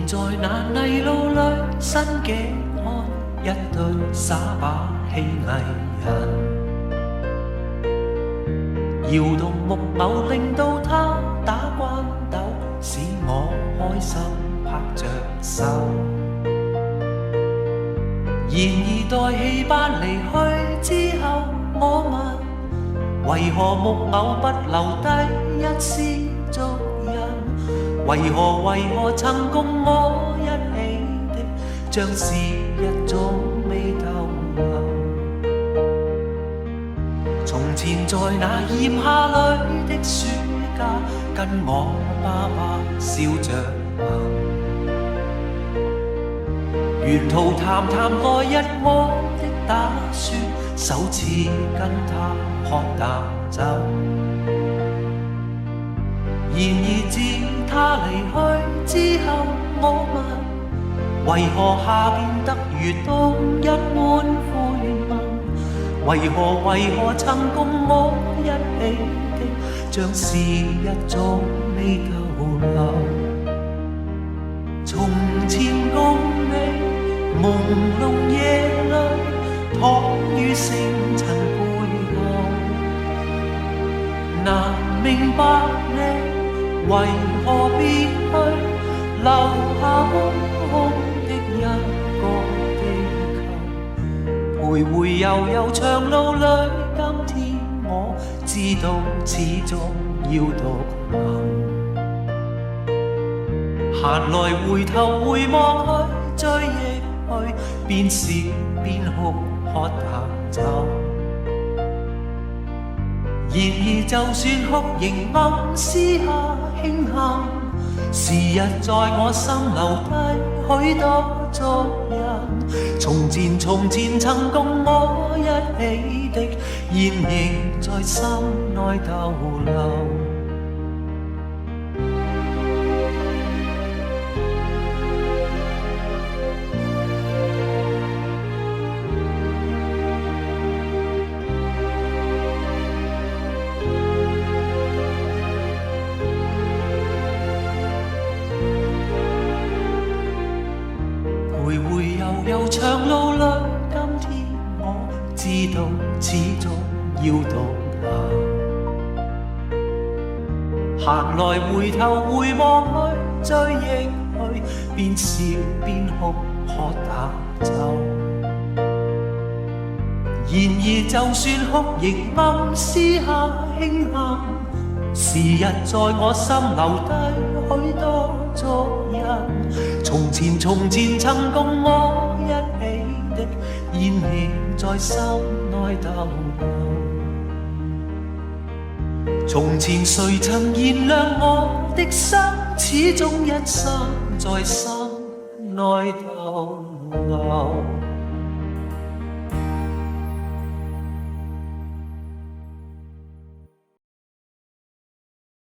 在那泥路裏，新嘅看一對耍把戲藝人，搖動木偶令到他打關鬥，使我開心拍着手。然而待戲班離去之後，我問為何木偶不留低一絲足印？為何曾共我一起的，像是日總未逗留。從前在那炎夏裏的暑假，跟我爸爸笑着行，沿途談來日我的打算，首次跟他喝淡酒。然而自他離去之後，我問為何夏變得如冬一般灰濛？為何曾共我一起的，像是日總未逗留。從前共你朦朧夜裏，躺於星塵背後，難明白你為何別去，留下空空的一個地球。徘徊悠悠長路裏，今天我知道始終要獨行。閒來回頭回望去，追憶去，邊笑邊哭喝淡酒。然而就算哭仍暗私下慶幸，時日在我心留低許多足印。從前曾共我一起的，現仍在心內逗留。徘徊悠悠長路裏，今天我知道始終要獨行。閒來回頭回望去，追憶去，邊笑邊哭喝淡酒。然而就算哭仍暗私下慶幸，時日在我心留低許多足印。從前曾共我一起的，現仍在心內逗留。從前誰曾燃亮我的心，始終一生在心內逗留。